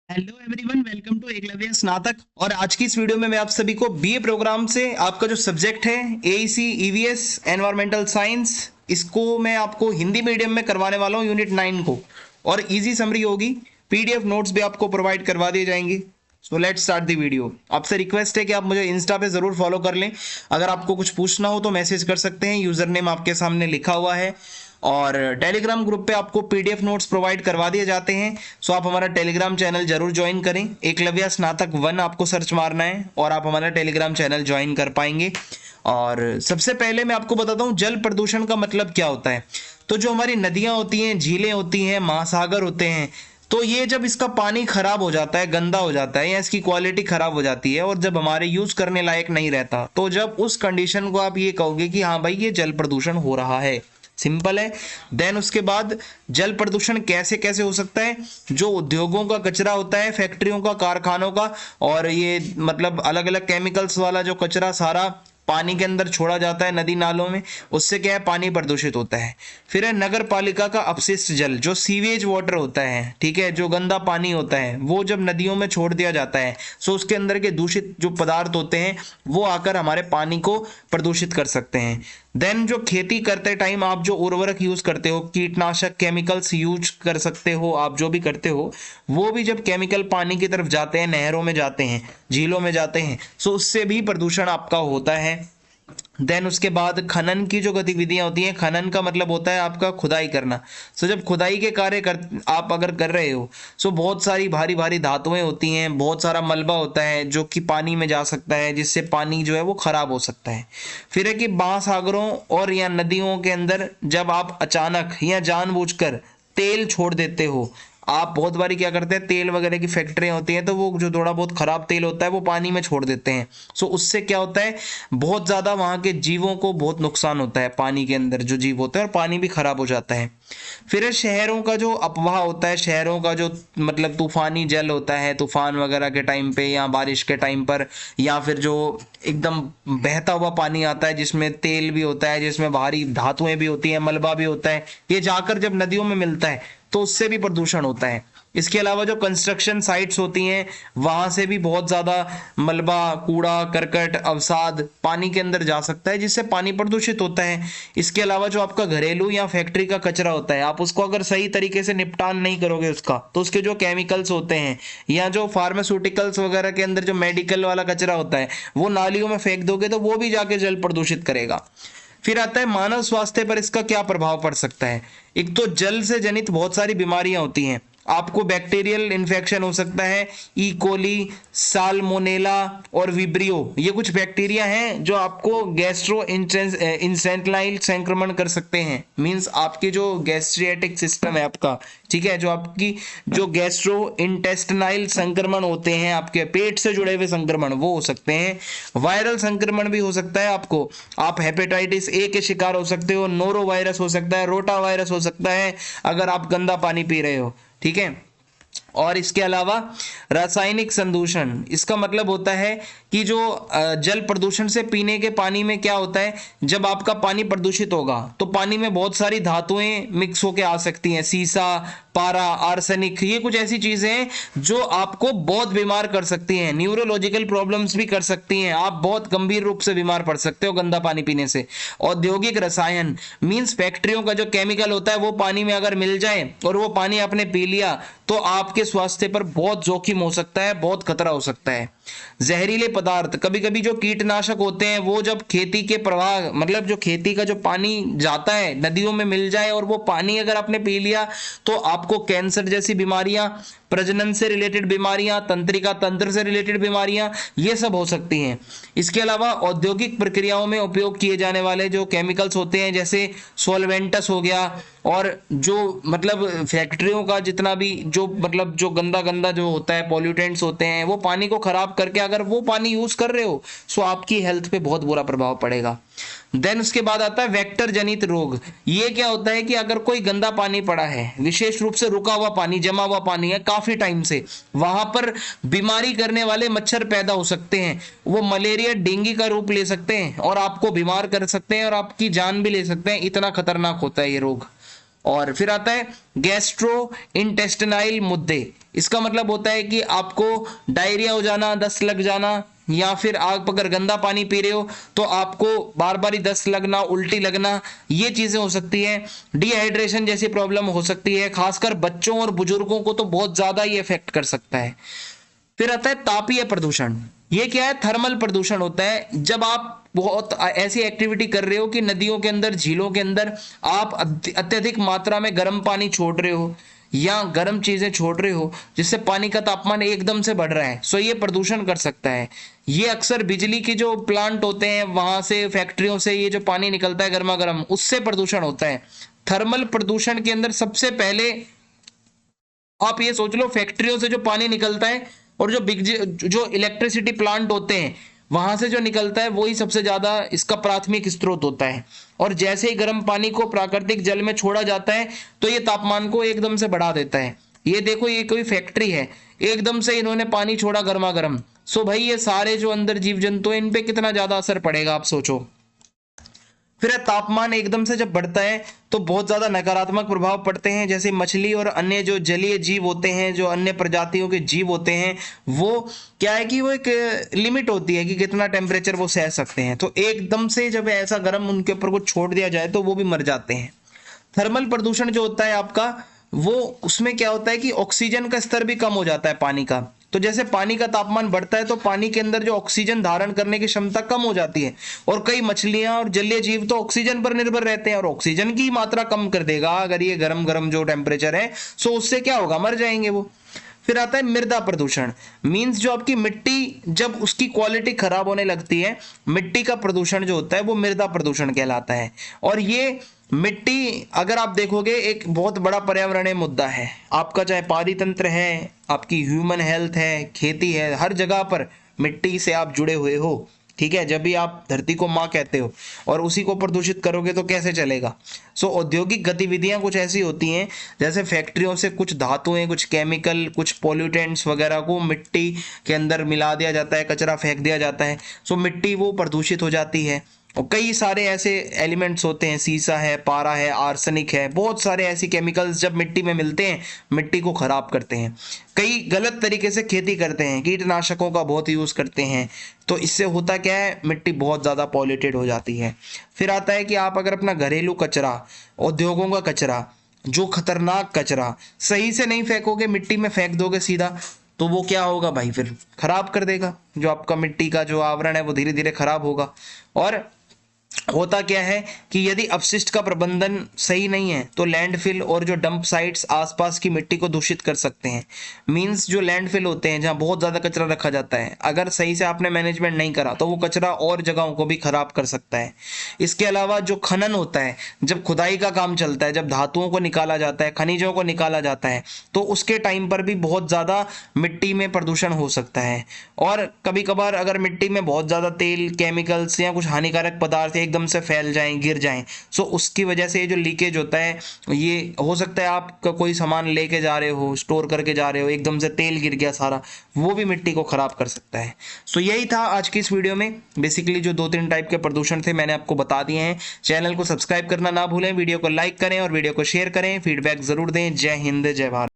Hello everyone, welcome to Eklavya Snatak. और आज की इस वीडियो में मैं आप सभी को बीए प्रोग्राम से आपका जो सब्जेक्ट है एईसी ईवीएस एनवायरमेंटल साइंस, इसको मैं आपको हिंदी मीडियम में करवाने वाला हूँ यूनिट 9 को। और इजी समरी होगी, पीडीएफ नोट्स भी आपको प्रोवाइड करवा दिए जाएंगे। So let's start the video. आपसे रिक्वेस्ट है कि आप मुझे इंस्टा पे जरूर फॉलो कर लें। अगर आपको कुछ पूछना हो तो मैसेज कर सकते हैं, यूजर नेम आपके सामने लिखा हुआ है। और टेलीग्राम ग्रुप पे आपको पीडीएफ नोट्स प्रोवाइड करवा दिए जाते हैं। सो आप हमारा टेलीग्राम चैनल जरूर ज्वाइन करें। एकलव्य स्नातक 1 आपको सर्च मारना है और आप हमारा टेलीग्राम चैनल ज्वाइन कर पाएंगे। और सबसे पहले मैं आपको बताता हूँ जल प्रदूषण का मतलब क्या होता है। तो जो हमारी नदियां होती हैं, झीलें होती हैं, महासागर होते हैं, तो ये जब इसका पानी खराब हो जाता है, गंदा हो जाता है या इसकी क्वालिटी खराब हो जाती है और जब हमारे यूज करने लायक नहीं रहता, तो जब उस कंडीशन को आप ये कहोगे कि हाँ भाई ये जल प्रदूषण हो रहा है। सिंपल है। देन उसके बाद जल प्रदूषण कैसे कैसे हो सकता है। जो उद्योगों का कचरा होता है, फैक्ट्रियों का, कारखानों का, और ये मतलब अलग अलग केमिकल्स वाला जो कचरा सारा पानी के अंदर छोड़ा जाता है नदी नालों में, उससे क्या है, पानी प्रदूषित होता है। फिर है नगर पालिका का अपशिष्ट जल, जो सीवेज वाटर होता है, ठीक है, जो गंदा पानी होता है, वो जब नदियों में छोड़ दिया जाता है सो उसके अंदर के दूषित जो पदार्थ होते हैं वो आकर हमारे पानी को प्रदूषित कर सकते हैं। देन जो खेती करते टाइम आप जो उर्वरक यूज करते हो, कीटनाशक केमिकल्स यूज कर सकते हो, आप जो भी करते हो, वो भी जब केमिकल पानी की तरफ जाते हैं, नहरों में जाते हैं, झीलों में जाते हैं, सो उससे भी प्रदूषण आपका होता है। देन उसके बाद खनन की जो गतिविधियां होती हैं, खनन का मतलब होता है आपका खुदाई करना। सो जब खुदाई के कार्य कर आप अगर कर रहे हो, सो बहुत सारी भारी भारी धातुएं होती हैं, बहुत सारा मलबा होता है जो कि पानी में जा सकता है, जिससे पानी जो है वो खराब हो सकता है। फिर है कि महासागरों और या नदियों के अंदर जब आप अचानक या जानबूझकर तेल छोड़ देते हो, आप बहुत बारी क्या करते हैं, तेल वगैरह की फैक्ट्रियां होती हैं तो वो जो थोड़ा बहुत खराब तेल होता है वो पानी में छोड़ देते हैं। सो उससे क्या होता है, बहुत ज़्यादा वहाँ के जीवों को बहुत नुकसान होता है, पानी के अंदर जो जीव होते हैं, और पानी भी खराब हो जाता है। फिर है शहरों का जो अपवाह होता है, शहरों का जो मतलब तूफानी जल होता है, तूफान वगैरह के टाइम पे या बारिश के टाइम पर, या फिर जो एकदम बहता हुआ पानी आता है जिसमें तेल भी होता है, जिसमें भारी धातुएं भी होती हैं, मलबा भी होता है, ये जाकर जब नदियों में मिलता है तो उससे भी प्रदूषण होता है। इसके अलावा जो कंस्ट्रक्शन साइट्स होती हैं वहां से भी बहुत ज्यादा मलबा, कूड़ा करकट, अवसाद पानी के अंदर जा सकता है, जिससे पानी प्रदूषित होता है। इसके अलावा जो आपका घरेलू या फैक्ट्री का कचरा होता है, आप उसको अगर सही तरीके से निपटान नहीं करोगे उसका, तो उसके जो केमिकल्स होते हैं या जो फार्मास्यूटिकल्स वगैरह के अंदर जो मेडिकल वाला कचरा होता है वो नालियों में फेंक दोगे तो वो भी जाके जल प्रदूषित करेगा। फिर आता है मानव स्वास्थ्य पर इसका क्या प्रभाव पड़ सकता है। एक तो जल से जनित बहुत सारी बीमारियां होती हैं, आपको बैक्टीरियल इन्फेक्शन हो सकता है, ई कोली, साल्मोनेला और विब्रियो, ये कुछ बैक्टीरिया हैं जो आपको गैस्ट्रो इंसेंटलाइल संक्रमण कर सकते हैं। मींस आपके जो गैस्ट्रिएटिक सिस्टम है आपका, ठीक है, जो आपकी जो गैस्ट्रो इंटेस्टिनाइल संक्रमण होते हैं, आपके पेट से जुड़े हुए संक्रमण, वो हो सकते हैं। वायरल संक्रमण भी हो सकता है आपको, आप हेपेटाइटिस ए के शिकार हो सकते हो, नोरो वायरस हो सकता है, रोटा वायरस हो सकता है अगर आप गंदा पानी पी रहे हो, ठीक है। और इसके अलावा रासायनिक संदूषण, इसका मतलब होता है कि जो जल प्रदूषण से पीने के पानी में क्या होता है, जब आपका पानी प्रदूषित होगा तो पानी में बहुत सारी धातुएं मिक्स होके आ सकती हैं, सीसा, पारा, आर्सेनिक, ये कुछ ऐसी चीजें हैं जो आपको बहुत बीमार कर सकती हैं, न्यूरोलॉजिकल प्रॉब्लम्स भी कर सकती हैं, आप बहुत गंभीर रूप से बीमार पड़ सकते हो गंदा पानी पीने से। औद्योगिक रसायन मींस फैक्ट्रियों का जो केमिकल होता है वो पानी में अगर मिल जाए और वो पानी आपने पी लिया तो आपके स्वास्थ्य पर बहुत जोखिम हो सकता है, बहुत खतरा हो सकता है। जहरीले पदार्थ, कभी कभी जो कीटनाशक होते हैं वो जब खेती के प्रवाह मतलब जो खेती का जो पानी जाता है नदियों में मिल जाए और वो पानी अगर आपने पी लिया तो आपको कैंसर जैसी बीमारियां, प्रजनन से रिलेटेड बीमारियां, तंत्रिका तंत्र से रिलेटेड बीमारियां, ये सब हो सकती हैं। इसके अलावा औद्योगिक प्रक्रियाओं में उपयोग किए जाने वाले जो केमिकल्स होते हैं, जैसे सोलवेंटस हो गया, और जो मतलब फैक्ट्रियों का जितना भी जो मतलब जो गंदा गंदा जो होता है, पॉल्यूटेंट्स होते हैं, वो पानी को खराब करके अगर वो पानी यूज कर रहे हो सो आपकी हेल्थ पे बहुत बुरा प्रभाव पड़ेगा। देन उसके बाद आता है वेक्टर जनित रोग। ये क्या होता है कि अगर कोई गंदा पानी पड़ा है, विशेष रूप से रुका हुआ पानी, जमा हुआ पानी है काफी टाइम से, वहां पर बीमारी करने वाले मच्छर पैदा हो सकते हैं, वो मलेरिया, डेंगू का रूप ले सकते हैं और आपको बीमार कर सकते हैं और आपकी जान भी ले सकते हैं, इतना खतरनाक होता है ये रोग। और फिर आता है गैस्ट्रो इंटेस्टिनाइल मुद्दे। इसका मतलब होता है कि आपको डायरिया हो जाना, दस्त लग जाना, या फिर आप अगर गंदा पानी पी रहे हो तो आपको बार बार ही दस्त लगना, उल्टी लगना, ये चीजें हो सकती है। डिहाइड्रेशन जैसी प्रॉब्लम हो सकती है, खासकर बच्चों और बुजुर्गों को तो बहुत ज्यादा ये इफेक्ट कर सकता है। फिर आता है तापीय प्रदूषण। ये क्या है? थर्मल प्रदूषण होता है जब आप बहुत ऐसी एक्टिविटी कर रहे हो कि नदियों के अंदर, झीलों के अंदर आप अत्यधिक मात्रा में गर्म पानी छोड़ रहे हो या गर्म चीजें छोड़ रहे हो, जिससे पानी का तापमान एकदम से बढ़ रहा है। सो ये प्रदूषण कर सकता है। ये अक्सर बिजली के जो प्लांट होते हैं वहां से, फैक्ट्रियों से ये जो पानी निकलता है गर्मा गर्म, उससे प्रदूषण होता है। थर्मल प्रदूषण के अंदर सबसे पहले आप ये सोच लो, फैक्ट्रियों से जो पानी निकलता है और जो इलेक्ट्रिसिटी प्लांट होते हैं वहां से जो निकलता है वही सबसे ज्यादा इसका प्राथमिक स्रोत होता है। और जैसे ही गर्म पानी को प्राकृतिक जल में छोड़ा जाता है तो ये तापमान को एकदम से बढ़ा देता है। ये देखो, ये कोई फैक्ट्री है, एकदम से इन्होंने पानी छोड़ा गर्मा गर्म। सो भाई ये सारे जो अंदर जीव जंतु हैं इन पे कितना ज्यादा असर पड़ेगा, आप सोचो। फिर तापमान एकदम से जब बढ़ता है तो बहुत ज्यादा नकारात्मक प्रभाव पड़ते हैं, जैसे मछली और अन्य जो जलीय जीव होते हैं, जो अन्य प्रजातियों के जीव होते हैं, वो क्या है कि वो एक लिमिट होती है कि कितना टेम्परेचर वो सह सकते हैं। तो एकदम से जब ऐसा गर्म उनके ऊपर कुछ छोड़ दिया जाए तो वो भी मर जाते हैं। थर्मल प्रदूषण जो होता है आपका, वो उसमें क्या होता है कि ऑक्सीजन का स्तर भी कम हो जाता है पानी का। तो जैसे पानी का तापमान बढ़ता है तो पानी के अंदर जो ऑक्सीजन धारण करने की क्षमता कम हो जाती है, और कई मछलियां और जलीय जीव तो ऑक्सीजन पर निर्भर रहते हैं, और ऑक्सीजन की मात्रा कम कर देगा अगर ये गरम गरम जो टेम्परेचर है, सो उससे क्या होगा, मर जाएंगे वो। फिर आता है मृदा प्रदूषण। मींस जो आपकी मिट्टी, जब उसकी क्वालिटी खराब होने लगती है, मिट्टी का प्रदूषण जो होता है वो मृदा प्रदूषण कहलाता है। और ये मिट्टी अगर आप देखोगे एक बहुत बड़ा पर्यावरणीय मुद्दा है आपका, चाहे पानी तंत्र है, आपकी ह्यूमन हेल्थ है, खेती है, हर जगह पर मिट्टी से आप जुड़े हुए हो। ठीक है, जब भी आप धरती को माँ कहते हो और उसी को प्रदूषित करोगे तो कैसे चलेगा। सो औद्योगिक गतिविधियां कुछ ऐसी होती हैं, जैसे फैक्ट्रियों से कुछ धातुएं, कुछ केमिकल, कुछ पोल्यूटेंट्स वगैरह को मिट्टी के अंदर मिला दिया जाता है, कचरा फेंक दिया जाता है, सो मिट्टी वो प्रदूषित हो जाती है। और कई सारे ऐसे एलिमेंट्स होते हैं, सीसा है, पारा है, आर्सेनिक है, बहुत सारे ऐसी केमिकल्स जब मिट्टी में मिलते हैं मिट्टी को खराब करते हैं। कई गलत तरीके से खेती करते हैं, कीटनाशकों का बहुत यूज करते हैं, तो इससे होता क्या है, मिट्टी बहुत ज्यादा पॉल्यूटेड हो जाती है। फिर आता है कि आप अगर अपना घरेलू कचरा, उद्योगों का कचरा, जो खतरनाक कचरा सही से नहीं फेंकोगे, मिट्टी में फेंक दोगे सीधा, तो वो क्या होगा भाई, फिर खराब कर देगा। जो आपका मिट्टी का जो आवरण है वो धीरे धीरे खराब होगा। और होता क्या है कि यदि अपशिष्ट का प्रबंधन सही नहीं है तो लैंडफिल और जो डंप साइट्स आसपास की मिट्टी को दूषित कर सकते हैं। मींस जो लैंडफिल होते हैं जहां बहुत ज्यादा कचरा रखा जाता है, अगर सही से आपने मैनेजमेंट नहीं करा तो वो कचरा और जगहों को भी खराब कर सकता है। इसके अलावा जो खनन होता है, जब खुदाई का काम चलता है, जब धातुओं को निकाला जाता है, खनिजों को निकाला जाता है, तो उसके टाइम पर भी बहुत ज्यादा मिट्टी में प्रदूषण हो सकता है। और कभी कभार अगर मिट्टी में बहुत ज्यादा तेल, केमिकल्स या कुछ हानिकारक पदार्थ एकदम से फैल जाएं, गिर जाएं, सो उसकी वजह से ये जो लीकेज होता है, ये हो सकता है आपका कोई सामान लेके जा रहे हो, स्टोर करके जा रहे हो, एकदम से तेल गिर गया सारा, वो भी मिट्टी को खराब कर सकता है। सो यही था आज की इस वीडियो में। बेसिकली जो 2-3 टाइप के प्रदूषण थे मैंने आपको बता दिए हैं। चैनल को सब्सक्राइब करना ना भूलें, वीडियो को लाइक करें और वीडियो को शेयर करें, फीडबैक जरूर दें। जय हिंद, जय भारत।